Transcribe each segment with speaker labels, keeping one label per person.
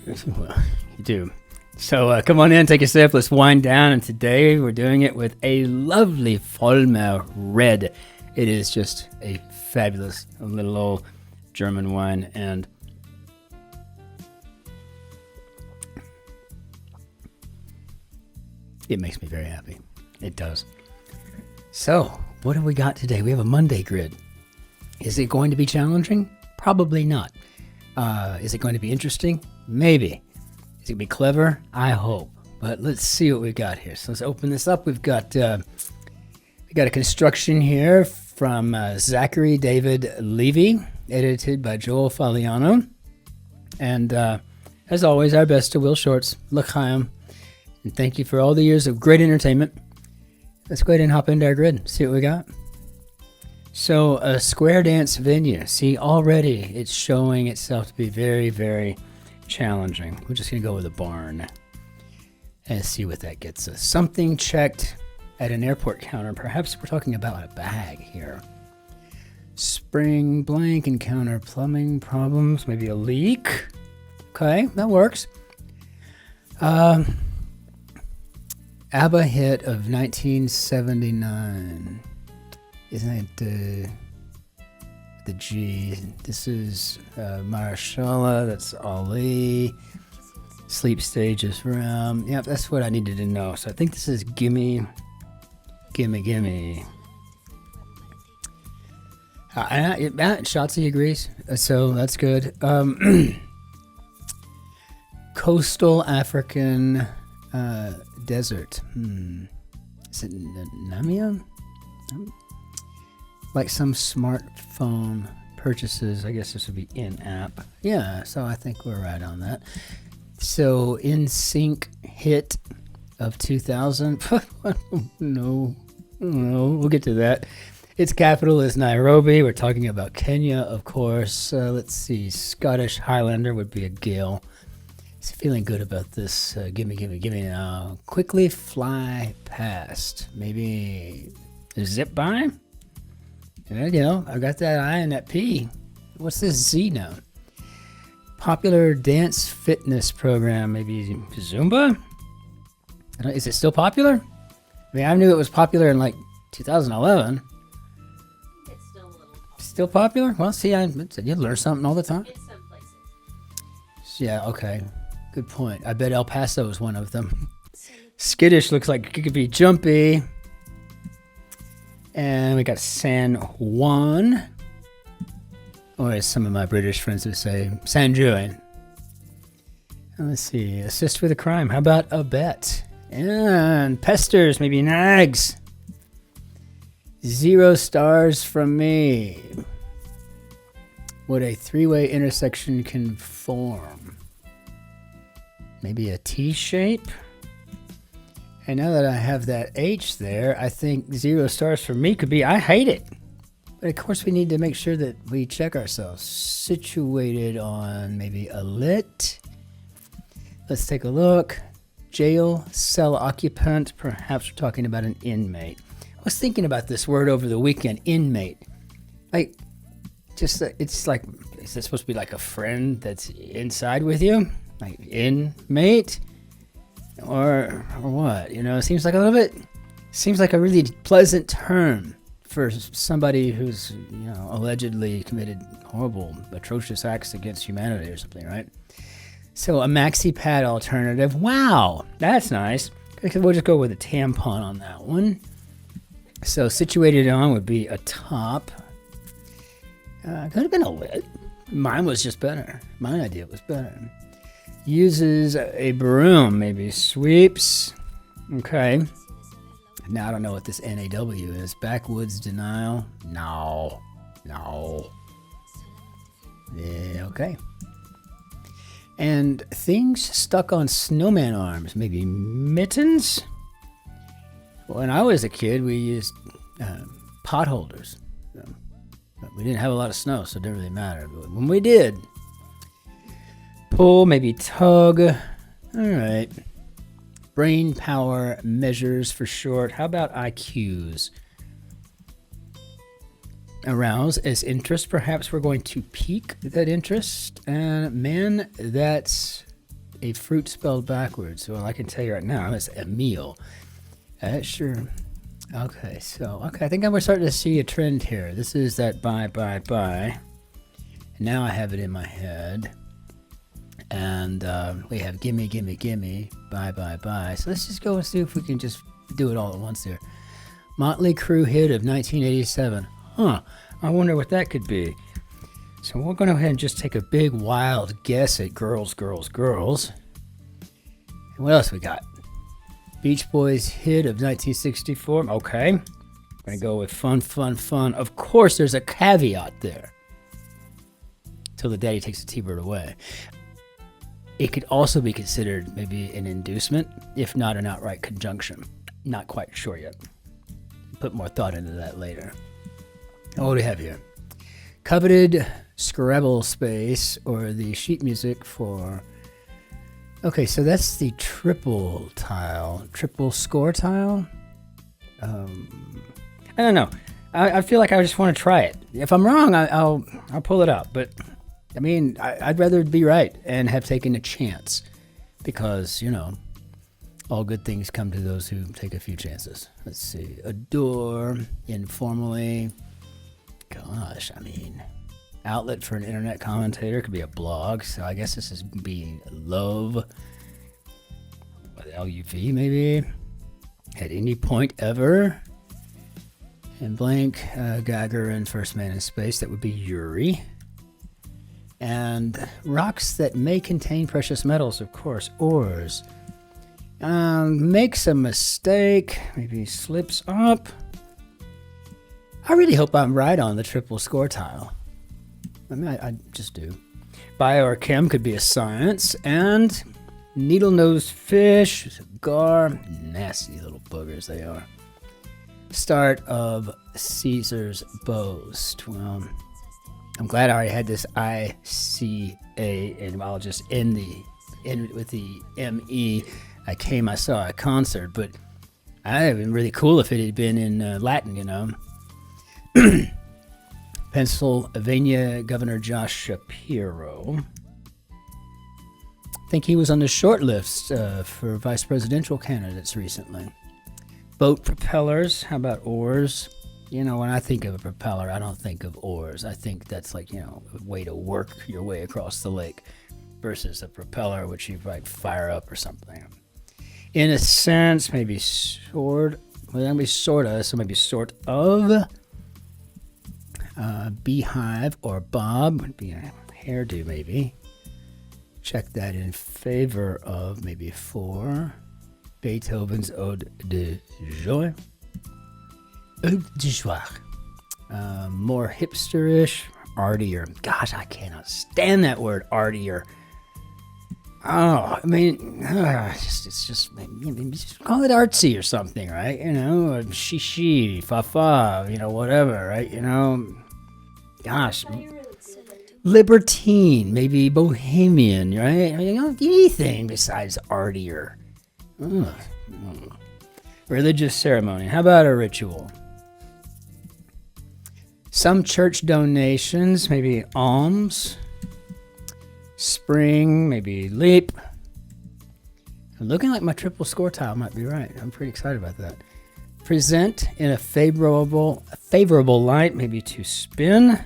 Speaker 1: Well, you do. So come on in, take a sip, let's wind down, and today we're doing it with a lovely Vollmer Red. It is just a fabulous little old German wine, and it makes me very happy. It does. So, what have we got today? We have a Monday grid. Is it going to be challenging? Probably not. Is it going to be interesting? Maybe. Is it going to be clever? I hope. But let's see what we've got here. So let's open this up. We've got a construction here from Zachary David Levy, edited by Joel Fagliano. And as always, our best to Will Shorts, L'chaim, and thank you for all the years of great entertainment. Let's go ahead and hop into our grid, see what we got. So a square dance venue. See, already it's showing itself to be very, very challenging. We're just going to go with a barn and see what that gets us. Something checked at an airport counter. Perhaps we're talking about a bag here. Spring blank, encounter plumbing problems, maybe a leak. Okay, that works. ABBA hit of 1979. Isn't it the G? This is Marshala, that's Ali. Sleep Stages from. Yep, that's what I needed to know. So I think this is Gimme. Shotzi agrees, so that's good. Coastal African desert. Is it Namibia? Like some smartphone purchases. I guess this would be in-app. Yeah, so I think we're right on that. So NSYNC hit of 2000. No, we'll get to that. Its capital is Nairobi. We're talking about Kenya, of course. Let's see. Scottish Highlander would be a Gale. He's feeling good about this. Gimme now. Quickly fly past. Maybe zip by? Yeah, I've got that I and that P. What's this Z now? Popular dance fitness program. Maybe Zumba? Is it still popular? I mean, I knew it was popular in like 2011.
Speaker 2: It's still a little popular.
Speaker 1: Still popular? Well, see, you learn something all the time.
Speaker 2: In some places.
Speaker 1: Yeah, okay. Good point. I bet El Paso is one of them. Skittish looks like it could be jumpy. And we got San Juan. Or as some of my British friends would say, San Juan. Let's see. Assist with a crime. How about a bet? And pesters, maybe nags. 0 stars from me. What a three-way intersection can form. Maybe a T shape. And now that I have that H there, I think 0 stars for me could be I hate it. But of course we need to make sure that we check ourselves. Situated on maybe a lit. Let's take a look. Jail, cell occupant. Perhaps we're talking about an inmate. I was thinking about this word over the weekend, inmate. Like, just, it's like, is this supposed to be like a friend that's inside with you? Like inmate? Or what? You know, it seems like a really pleasant term for somebody who's, allegedly committed horrible, atrocious acts against humanity or something, right? So a maxi pad alternative. Wow, that's nice. We'll just go with a tampon on that one. So situated on would be a top. Could have been a lid. Mine was just better. My idea was better. Uses a broom, maybe sweeps. Okay. Now I don't know what this NAW is. Backwoods denial. No. Yeah, okay. And things stuck on snowman arms. Maybe mittens? When I was a kid, we used pot holders. But we didn't have a lot of snow, so it didn't really matter. But when we did, pull, maybe tug. All right. Brain power measures for short. How about IQs? Arouse as interest. Perhaps we're going to pique that interest. And man, that's a fruit spelled backwards. Well, I can tell you right now, it's a meal. Sure. Okay, so, I think I'm starting to see a trend here. This is that buy. And now I have it in my head. And we have gimme, buy. So let's just go and see if we can just do it all at once here. Motley Crue hit of 1987. Huh, I wonder what that could be. So we're going to go ahead and just take a big wild guess at girls. And what else we got? Beach Boys hit of 1964. Okay. I'm going to go with fun. Of course, there's a caveat there. Till the daddy takes the T-bird away. It could also be considered maybe an inducement, if not an outright conjunction. Not quite sure yet. Put more thought into that later. What do we have here? Coveted Scrabble space, or the sheet music for... Okay, so that's the triple score tile. I don't know. I feel like I just want to try it. If I'm wrong, I'll pull it out. But I mean, I'd rather be right and have taken a chance, because all good things come to those who take a few chances. Let's see. Adore, informally. Gosh, I mean, outlet for an internet commentator could be a blog. So I guess this is being love with LUV maybe. At any point ever. And blank, Geiger and first man in space. That would be Yuri. And rocks that may contain precious metals, of course. Ores. Makes a mistake. Maybe slips up. I really hope I'm right on the triple score tile. I mean, I just do. Bio or chem could be a science. And needle-nosed fish, cigar, nasty little boogers they are. Start of Caesar's boast. Well, I'm glad I already had this ICA, and I'll just end with the ME. I saw a concert, but it would have been really cool if it had been in Latin, Pennsylvania Governor Josh Shapiro. I think he was on the short list for vice presidential candidates recently. Boat propellers, how about oars? When I think of a propeller, I don't think of oars. I think that's like, a way to work your way across the lake versus a propeller, which you like fire up or something. In a sense, maybe sort of. Beehive or bob would be a hairdo, maybe. Check that in favor of maybe 4. Beethoven's Ode de Joie. More hipsterish, artier. Gosh, I cannot stand that word, artier. Oh, I mean, it's just maybe just call it artsy or something, right? She, fa, whatever, right? Gosh, libertine, maybe bohemian, right? I mean, anything besides artier. Religious ceremony. How about a ritual? Some church donations, maybe alms. Spring, maybe leap. Looking like my triple score tile might be right. I'm pretty excited about that. Present in a favorable light, maybe to spin.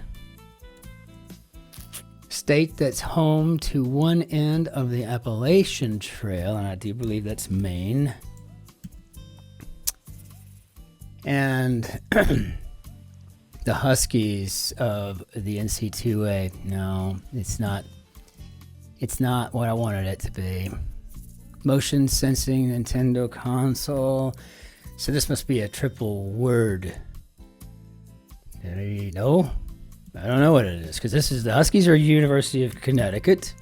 Speaker 1: State that's home to one end of the Appalachian Trail, and I do believe that's Maine. And the Huskies of the NC2A. No, it's not. It's not what I wanted it to be. Motion sensing Nintendo console. So this must be a triple word. No, I don't know what it is, because this is the Huskies are University of Connecticut.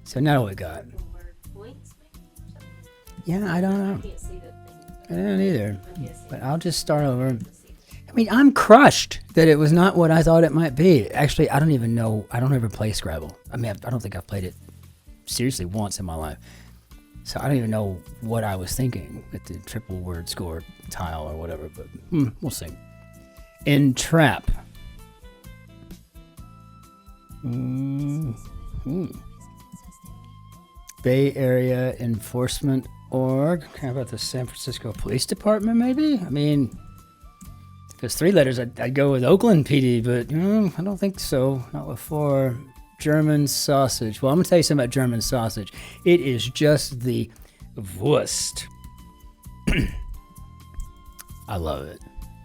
Speaker 1: So now what we got? Yeah, I don't know. I don't either. But I'll just start over. I mean, I'm crushed that it was not what I thought it might be. Actually, I don't even know. I don't ever play Scrabble. I mean, I don't think I've played it seriously once in my life. So I don't even know what I was thinking with the triple word score tile or whatever, but we'll see. Entrap. Bay Area Enforcement Org. How about the San Francisco Police Department, maybe? I mean, if it's 3 letters, I'd go with Oakland PD, but I don't think so. Not with 4. German sausage. Well, I'm going to tell you something about German sausage. It is just the Wurst. I love it.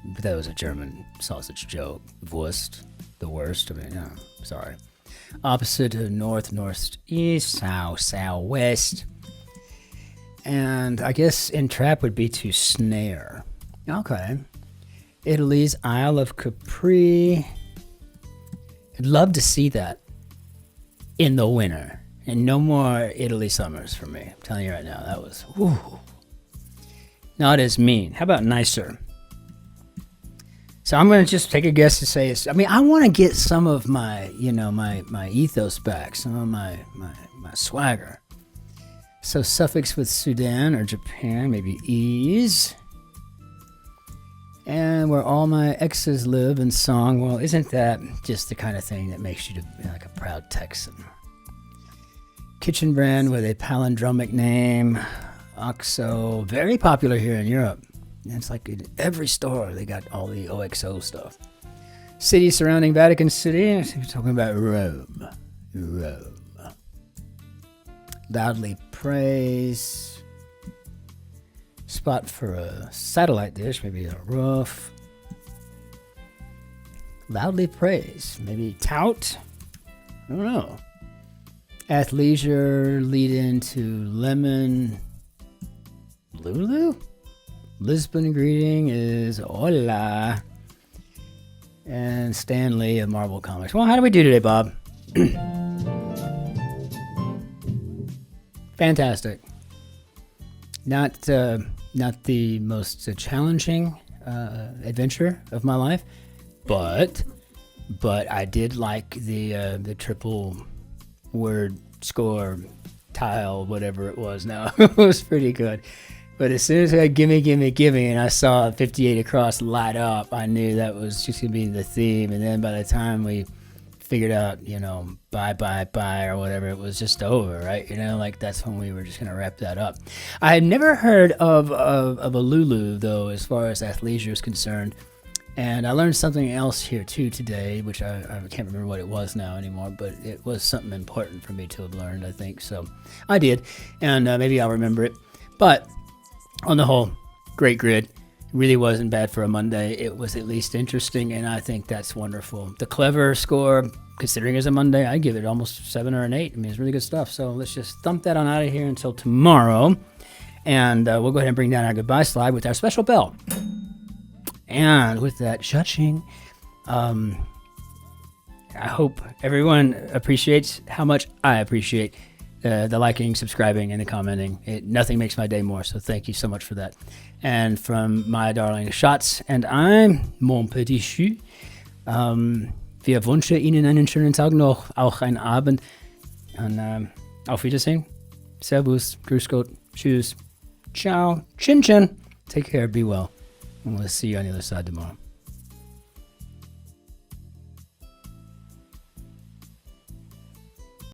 Speaker 1: But that was a German sausage joke. Wurst, the worst. I mean, no, sorry. Opposite of north, northeast, south, southwest. And I guess entrap would be to snare. Okay. Italy's Isle of Capri. I'd love to see that in the winter. And no more Italy summers for me. I'm telling you right now, that was not as mean. How about nicer? So I'm going to just take a guess to say it's, I mean, I want to get some of my, my ethos back, some of my swagger. So suffix with Sudan or Japan, maybe ease. And where all my exes live in song. Well, isn't that just the kind of thing that makes you to be like a proud Texan? Kitchen brand with a palindromic name, OXO, very popular here in Europe. It's like in every store they got all the OXO stuff. City surrounding Vatican City. We're talking about Rome. Loudly praise. Spot for a satellite dish, maybe a roof. Loudly praise, maybe tout. I don't know. Athleisure lead into lemon. Lulu? Lisbon greeting is hola. And Stan Lee of Marvel Comics. Well, how do we do today, Bob? Fantastic. Not the most challenging adventure of my life, but I did like the triple word score tile, whatever it was. Now it was pretty good. But as soon as I had gimme, and I saw 58 across light up, I knew that was just going to be the theme. And then by the time we figured out, bye, or whatever, it was just over, right? Like that's when we were just going to wrap that up. I had never heard of a Lulu, though, as far as athleisure is concerned. And I learned something else here, too, today, which I can't remember what it was now anymore, but it was something important for me to have learned, I think. So I did, and maybe I'll remember it. But on the whole, great grid. It really wasn't bad for a Monday. It was at least interesting, and I think that's wonderful. The clever score, considering it's a Monday, I give it almost 7 or an 8. I mean, it's really good stuff. So let's just thump that on out of here until tomorrow. And we'll go ahead and bring down our goodbye slide with our special bell. And with that shutching, I hope everyone appreciates how much I appreciate the liking, subscribing, and the commenting. Nothing makes my day more, so thank you so much for that. And from my darling Schatz and I'm, mon petit chou, wir wünschen Ihnen einen schönen Tag noch, auch einen Abend. Und auf Wiedersehen. Servus, Grüß Gott, Tschüss, ciao, Cin-Cin. Take care, be well. And we'll see you on the other side tomorrow.